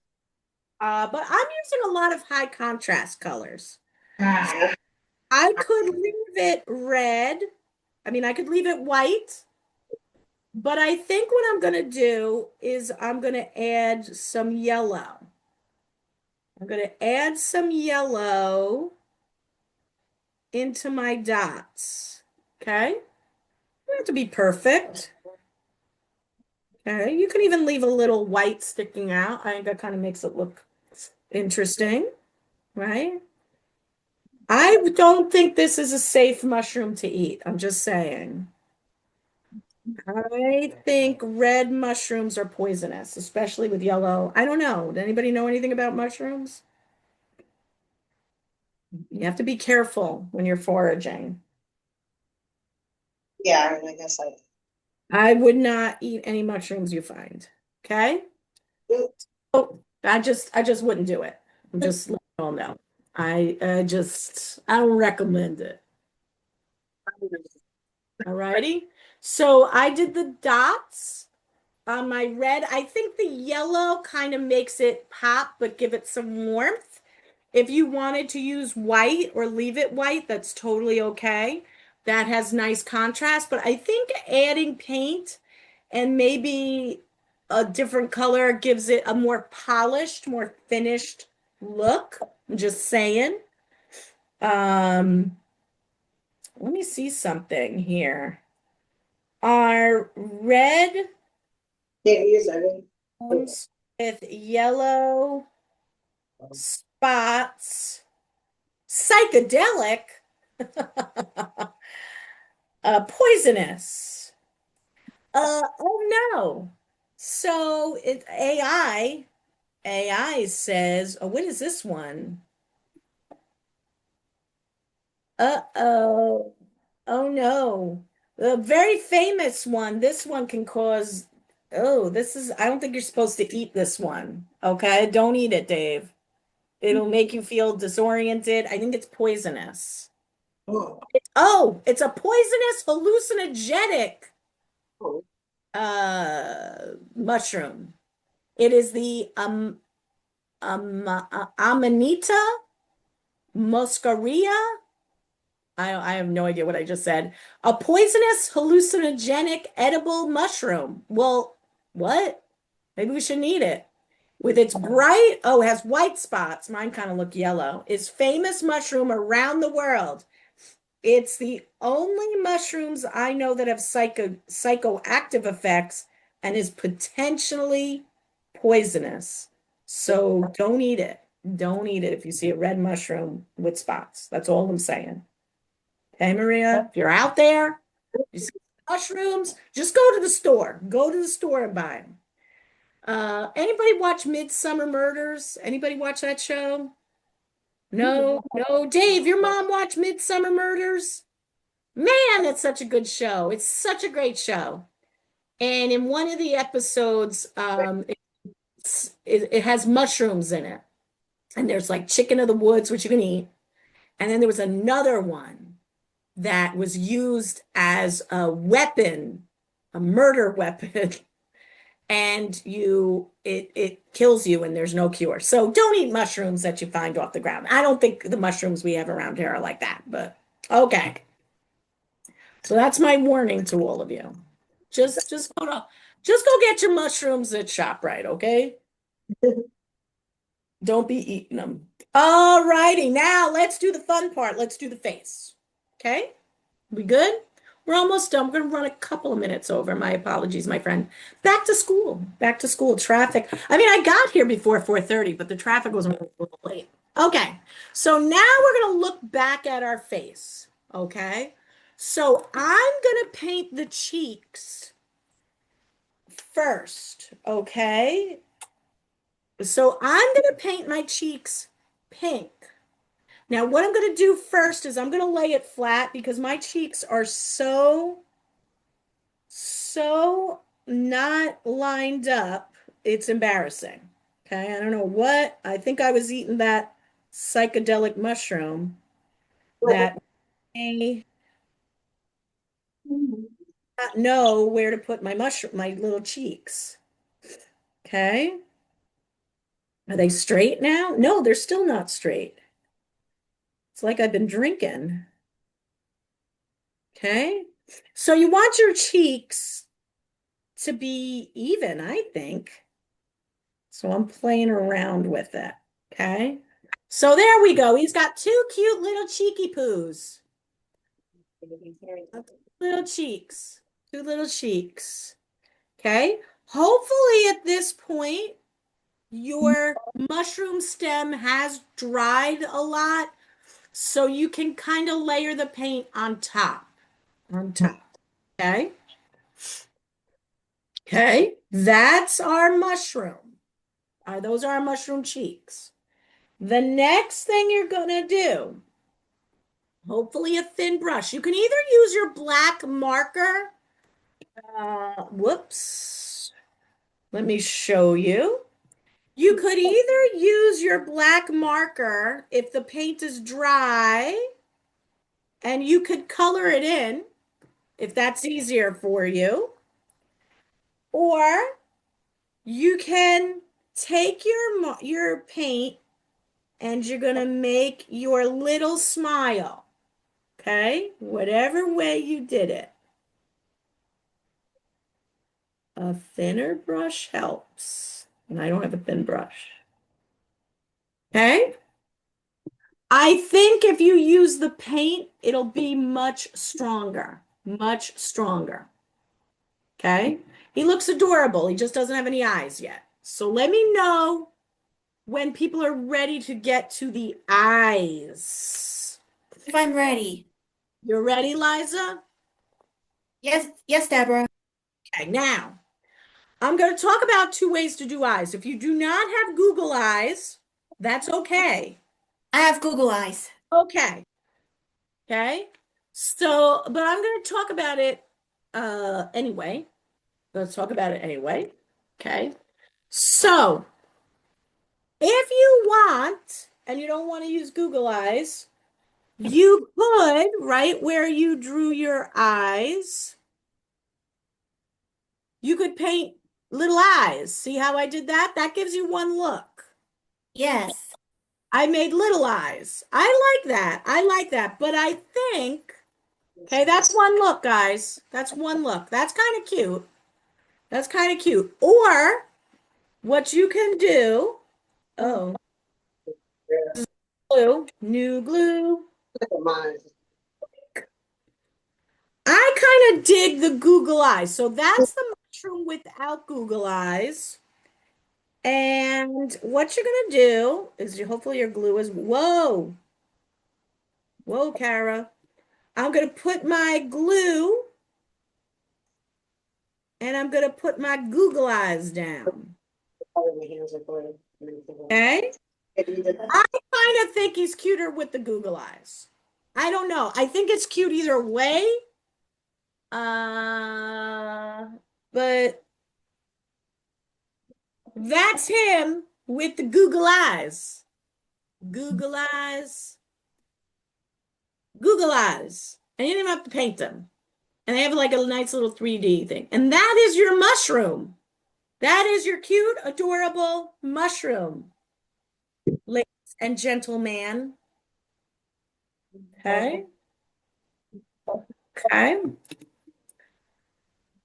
but I'm using a lot of high contrast colors. I could leave it red. I mean, I could leave it white, but I think what I'm gonna do is I'm gonna add some yellow. I'm gonna add some yellow into my dots. Okay. Don't have to be perfect. Okay. You can even leave a little white sticking out. I think that kind of makes it look interesting, right? I don't think this is a safe mushroom to eat. I'm just saying. I think red mushrooms are poisonous, especially with yellow. I don't know. Does anybody know anything about mushrooms? You have to be careful when you're foraging. Yeah, I guess I. I would not eat any mushrooms you find. Okay? Oh, I just wouldn't do it. I'm just letting you all know. I don't recommend it. All righty. So I did the dots on my red. I think the yellow kind of makes it pop, but give it some warmth. If you wanted to use white or leave it white, that's totally okay. That has nice contrast, but I think adding paint and maybe a different color gives it a more polished, more finished look. I'm just saying. Um, Let me see something here. Are red Can't use it. ones with yellow spots psychedelic? Poisonous. Oh no. So AI says, oh, what is this one? Uh-oh. Oh no. The very famous one. This one can cause, I don't think you're supposed to eat this one. Okay? Don't eat it, Dave. It'll make you feel disoriented. I think it's poisonous. Oh. It's a poisonous hallucinogenic mushroom. It is the Amanita muscaria. I have no idea what I just said. A poisonous hallucinogenic edible mushroom. Well, what? Maybe we shouldn't eat it. With its it has white spots. Mine kind of look yellow. Is famous mushroom around the world. It's the only mushrooms I know that have psychoactive effects and is potentially poisonous. So don't eat it. Don't eat it if you see a red mushroom with spots. That's all I'm saying. Okay, Maria, if you're out there, you see mushrooms, just go to the store. Go to the store and buy them. Anybody watch Midsummer Murders? Anybody watch that show? No, no. Dave, your mom watched Midsummer Murders? Man, that's such a good show. It's such a great show. And in one of the episodes, it has mushrooms in it. And there's like chicken of the woods, which you can eat. And then there was another one that was used as a weapon, a murder weapon, and it kills you and there's no cure. So don't eat mushrooms that you find off the ground. I don't think the mushrooms we have around here are like that, but okay. So that's my warning to all of you. Just go get your mushrooms at ShopRite, okay? Don't be eating them. All righty, now let's do the fun part. Let's do the face. Okay? We good? We're almost done. We're going to run a couple of minutes over. My apologies, my friend. Back to school. Back to school. Traffic. I mean, I got here before 4:30, but the traffic was a little late. Okay. So now we're going to look back at our face. Okay? So I'm going to paint the cheeks first, okay? So I'm going to paint my cheeks pink. Now, what I'm going to do first is I'm going to lay it flat because my cheeks are so not lined up. It's embarrassing. Okay, I don't know what. I think I was eating that psychedelic mushroom that may not know where to put my mushroom, my little cheeks. Okay. Are they straight now? No, they're still not straight. It's like I've been drinking. Okay. So you want your cheeks to be even, I think. So I'm playing around with it. Okay. So we go. He's got two cute little cheeky poos. Little cheeks. Two little cheeks. Okay. Hopefully at this point, your mushroom stem has dried a lot, so you can kind of layer the paint on top. On top. Okay. Okay. That's our mushroom. Those are our mushroom cheeks. The next thing you're going to do, hopefully a thin brush. You can either use your black marker. Whoops. Let me show you. You could either use your black marker if the paint is dry, and you could color it in if that's easier for you. Or you can take your paint and you're going to make your little smile. Okay? Whatever way you did it. A thinner brush helps. And I don't have a thin brush. Okay? I think if you use the paint, it'll be much stronger. Much stronger. Okay? He looks adorable. He just doesn't have any eyes yet. So let me know when people are ready to get to the eyes. If I'm ready. You're ready, Liza? Yes, Deborah. Okay, now I'm going to talk about two ways to do eyes. If you do not have Google Eyes, that's okay. I have Google Eyes. Okay. Okay. So, but I'm going to talk about it anyway. Let's talk about it anyway. Okay. So, if you want, and you don't want to use Google Eyes, you could, right where you drew your eyes, you could paint little eyes. See how I did that? That gives you one look. Yes. I made little eyes. I like that. I like that. But I think, okay, that's one look, guys. That's one look. That's kind of cute. That's kind of cute. Or what you can do, oh, glue, new glue. I kind of dig the Google eyes. So that's the mushroom without Google eyes. And what you're going to do is hopefully your glue is, whoa. Whoa, Kara. I'm going to put my glue and I'm going to put my Google eyes down. Okay? I kind of think he's cuter with the Google eyes. I don't know. I think it's cute either way. But that's him with the Google eyes. Google eyes. Google eyes. And you don't even have to paint them. And they have like a nice little 3D thing. And that is your mushroom. That is your cute, adorable mushroom. Ladies and gentlemen. Okay. Okay.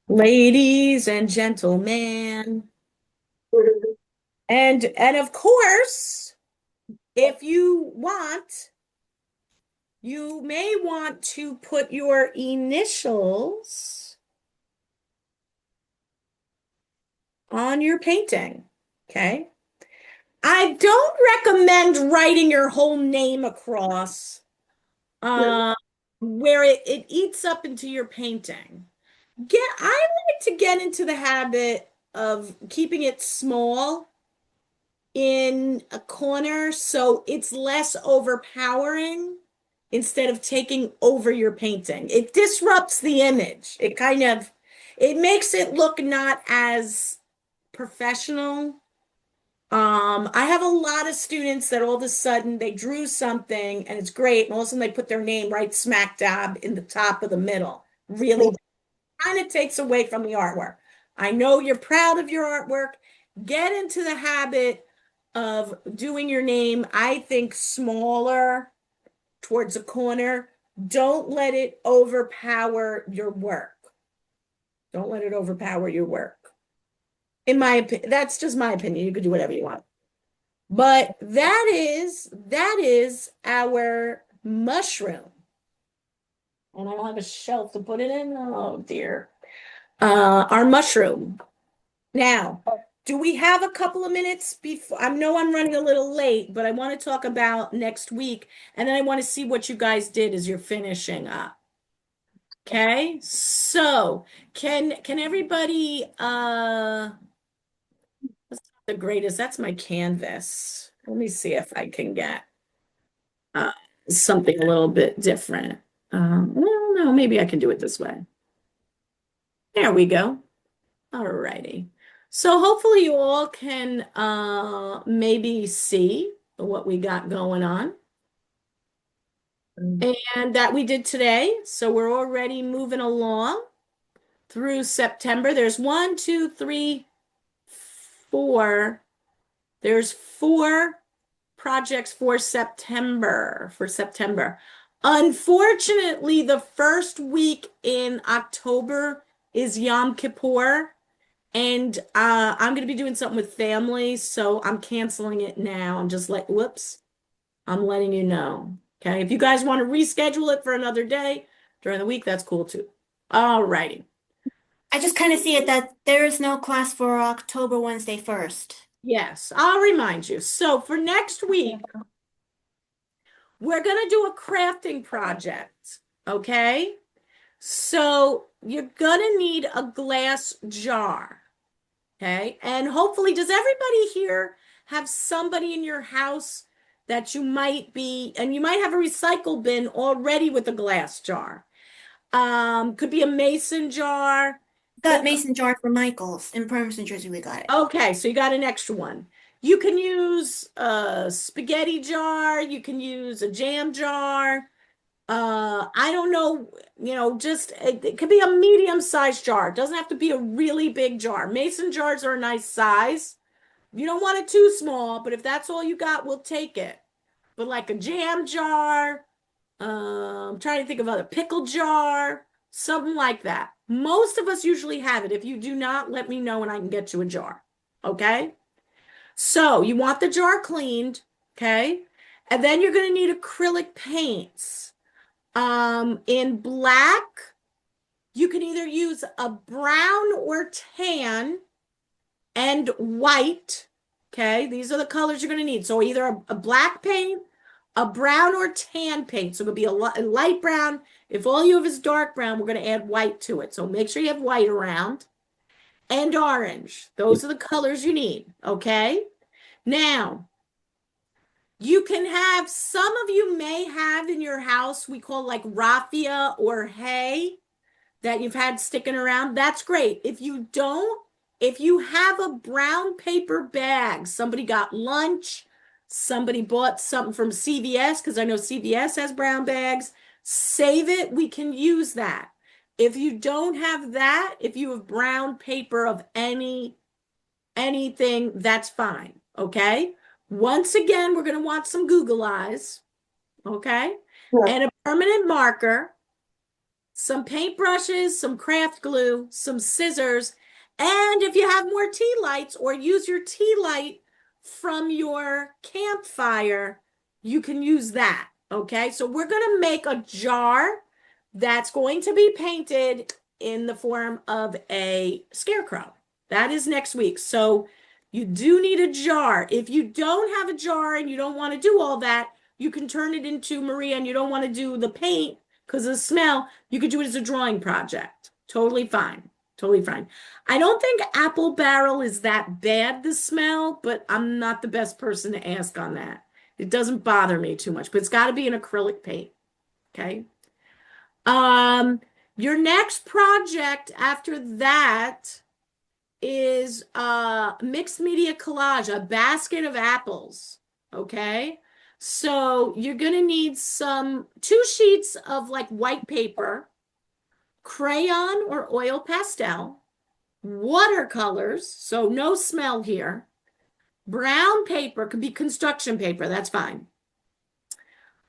Ladies and gentlemen. And of course, if you want, you may want to put your initials on your painting. Okay. I don't recommend writing your whole name across where it eats up into your painting. I like to get into the habit of keeping it small in a corner so it's less overpowering instead of taking over your painting. It disrupts the image. It makes it look not as professional. I have a lot of students that all of a sudden they drew something and it's great, and all of a sudden they put their name right smack dab in the top of the middle. Really kind of takes away from the artwork. I know you're proud of your artwork. Get into the habit of doing your name, I think, smaller towards a corner. Don't let it overpower your work. Don't let it overpower your work. In my opinion, that's just my opinion. You could do whatever you want. But that is our mushroom. And I don't have a shelf to put it in. Oh dear. Our mushroom. Now, do we have a couple of minutes before? I know I'm running a little late, but I want to talk about next week, and then I want to see what you guys did as you're finishing up. Okay, so can everybody that's not the greatest, that's my canvas. Let me see if I can get uh something a little bit different. Well, no, maybe I can do it this way. There we go. All righty. So hopefully you all can maybe see what we got going on and that we did today. So we're already moving along through September. There's 1, 2, 3, 4. There's 4 projects for September. Unfortunately, the first week in October is Yom Kippur. And I'm going to be doing something with family, so I'm canceling it now. I'm just like, whoops, I'm letting you know. Okay, if you guys want to reschedule it for another day during the week, that's cool too. All righty. I just kind of see it that there is no class for October Wednesday 1st. Yes, I'll remind you. So for next week, we're going to do a crafting project. Okay, so you're going to need a glass jar. Okay. And hopefully, does everybody here have somebody in your house that you might be, and you might have a recycle bin already with a glass jar? Could be a mason jar. Got mason jar for Michael's in Permisan, Jersey. We got it. Okay, so you got an extra one. You can use a spaghetti jar, you can use a jam jar. I don't know, just it could be a medium-sized jar. It doesn't have to be a really big jar. Mason jars are a nice size. You don't want it too small, but if that's all you got, we'll take it. But like a jam jar, I'm trying to think of other pickle jar, something like that. Most of us usually have it. If you do not, let me know and I can get you a jar. Okay? So you want the jar cleaned, okay? And then you're going to need acrylic paints. In black, you can either use a brown or tan and white. Okay, these are the colors you're going to need. So either a black paint, a brown or tan paint. So it could be a light brown. If all you have is dark brown, we're going to add white to it. So make sure you have white around. And orange. Those are the colors you need. Okay. Now, you can have, some of you may have in your house, we call like raffia or hay that you've had sticking around. That's great. If you don't, if you have a brown paper bag, somebody got lunch, somebody bought something from CVS, because I know CVS has brown bags, save it. We can use that. If you don't have that, if you have brown paper of anything, that's fine. Okay. Once again, we're going to want some Google eyes. Okay. Yeah. And a permanent marker, some paintbrushes, some craft glue, some scissors, and if you have more tea lights or use your tea light from your campfire, you can use that. Okay, so we're going to make a jar that's going to be painted in the form of a scarecrow. That is next week. So you do need a jar. If you don't have a jar and you don't want to do all that, you can turn it into, Maria, and you don't want to do the paint because of the smell, you could do it as a drawing project. Totally fine. Totally fine. I don't think apple barrel is that bad, the smell, but I'm not the best person to ask on that. It doesn't bother me too much, but it's got to be an acrylic paint. Okay. Um, your next project after that is mixed media collage, a basket of apples. Okay. So you're gonna need two sheets of like white paper, crayon or oil pastel, watercolors, so no smell here. Brown paper could be construction paper, that's fine.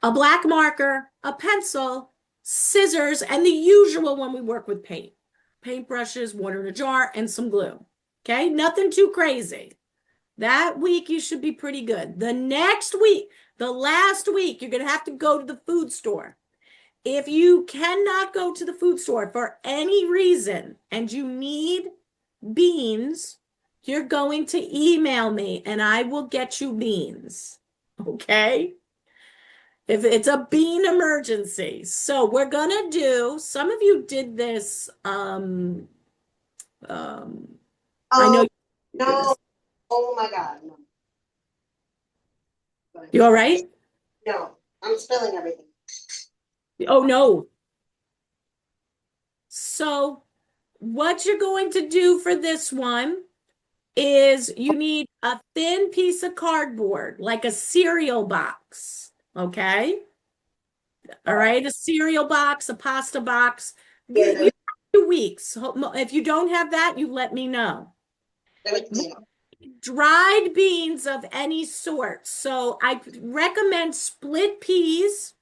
A black marker, a pencil, scissors, and the usual when we work with paint. Paintbrushes, water in a jar, and some glue. Okay, nothing too crazy. That week you should be pretty good. The next week, the last week, you're going to have to go to the food store. If you cannot go to the food store for any reason and you need beans, you're going to email me and I will get you beans. Okay? If it's a bean emergency. So we're gonna do, some of you did this, I know Oh, you did no. this. Oh my God, no. You all right? No, I'm spilling everything. Oh no. So what you're going to do for this one is you need a thin piece of cardboard, like a cereal box. Okay? All right, a cereal box, a pasta box. Yeah, You have 2 weeks. If you don't have that, you let me know. Dried beans of any sort. So I recommend split peas,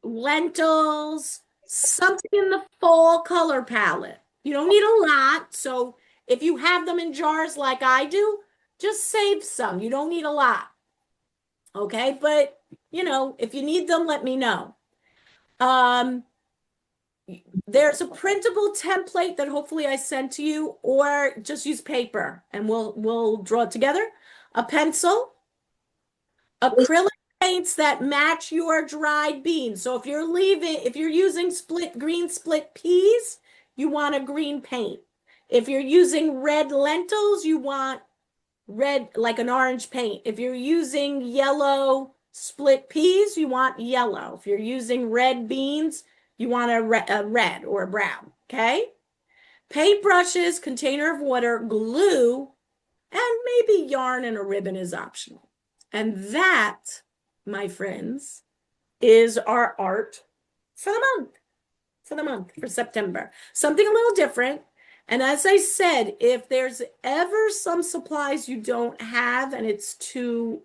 lentils, something in the fall color palette. You don't need a lot. So if you have them in jars like I do, just save some. You don't need a lot. Okay, but if you need them, let me know. There's a printable template that hopefully I sent to you, or just use paper and we'll draw it together. A pencil, acrylic paints that match your dried beans. So if you're using green split peas, you want a green paint. If you're using red lentils, you want red, like an orange paint. If you're using yellow split peas, you want yellow. If you're using red beans, you want a red or a brown. Okay. Paintbrushes, container of water, glue, and maybe yarn and a ribbon is optional. And that, my friends, is our art for the month for September. Something a little different. And as I said, if there's ever some supplies you don't have and it's too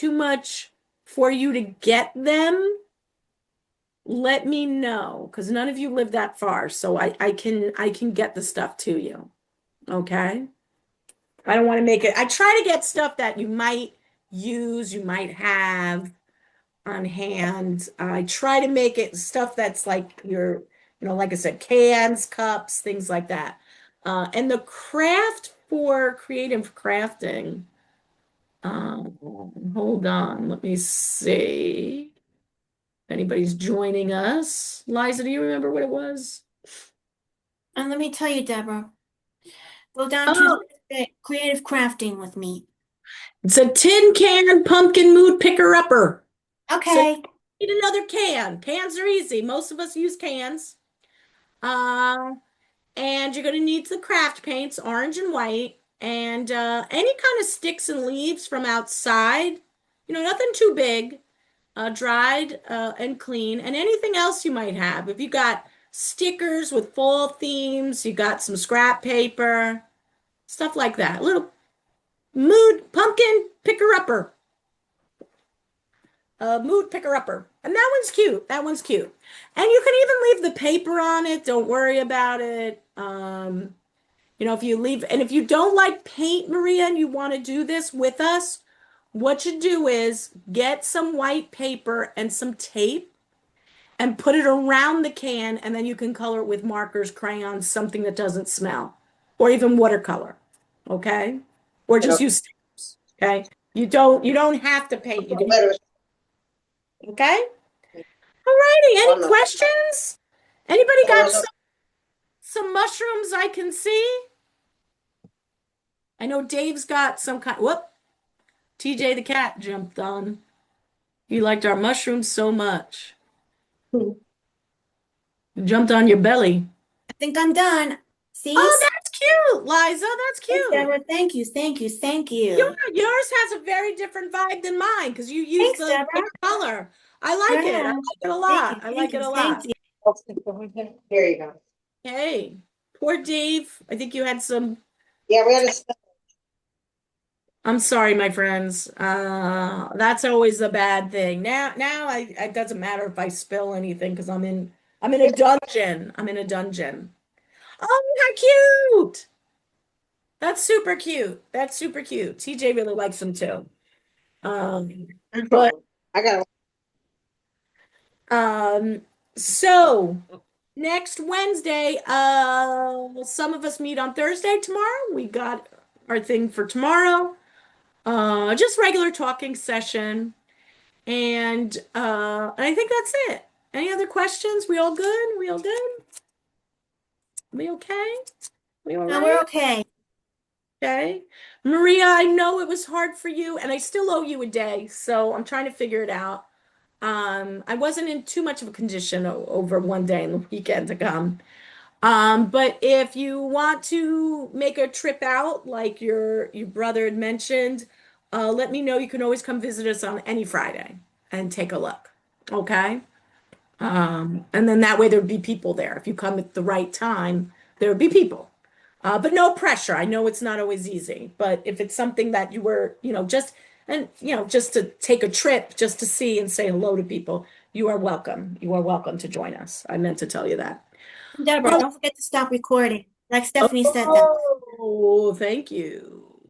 much for you to get them, let me know, because none of you live that far, so I can get the stuff to you. Okay? I don't want to make it. I try to get stuff that you might use, you might have on hand. I try to make it stuff that's like like I said, cans, cups, things like that. And the craft for creative crafting. Hold on, let me see if anybody's joining us. Liza, do you remember what it was? And let me tell you, Deborah, go down to Oh, creative crafting with me. it's a tin can pumpkin mood picker upper. So Okay. you need another can. Cans are easy. Most of us use cans. And you're going to need the craft paints, orange and white, and any kind of sticks and leaves from outside. Nothing too big, dried and clean, and anything else you might have. If you got stickers with fall themes, you got some scrap paper, stuff like that. Little mood pumpkin picker upper. Mood picker upper. And that one's cute. That one's cute. And you can even leave the paper on it. Don't worry about it. If you leave, and if you don't like paint, Maria, and you want to do this with us, what you do is get some white paper and some tape and put it around the can, and then you can color it with markers, crayons, something that doesn't smell, or even watercolor. Okay? Or just use stickers. Okay? You don't have to paint. You can, okay? All righty. Any questions? Anybody got some? some mushrooms I can see. I know Dave's got some kind. Whoop. TJ the cat jumped on. He liked our mushrooms so much. He jumped on your belly. I think I'm done. See? Oh, that's cute, Liza. That's Thanks, cute. Deborah. Thank you, thank you, thank you. Yours has a very different vibe than mine because you use Thanks, the Deborah. color. I like it. I Yeah. like it a Thank you, lot. I like thank it you, a thank lot. you. Here you go. Hey, poor Dave. I think you had some. Yeah, we had a, I'm sorry, my friends. That's always a bad thing. Now, it doesn't matter if I spill anything because I'm in a dungeon. I'm in a dungeon. Oh, how cute! That's super cute. That's super cute. TJ really likes them too. Um, but I got um, so next Wednesday, some of us meet on Thursday tomorrow. We got our thing for tomorrow. Just regular talking session. And I think that's it. Any other questions? We all good? We all good? We okay? We all No, we're right? okay. Okay. Maria, I know it was hard for you, and I still owe you a day, so I'm trying to figure it out. I wasn't in too much of a condition over one day and the weekend to come. But if you want to make a trip out, like your brother had mentioned, let me know. You can always come visit us on any Friday and take a look. Okay? And then that way there'd be people there. If you come at the right time, there would be people. But no pressure. I know it's not always easy, but if it's something that you were, just to take a trip, just to see and say hello to people, you are welcome. You are welcome to join us. I meant to tell you that. Deborah, Oh, don't forget to stop recording. Like Stephanie said that. oh, thank you.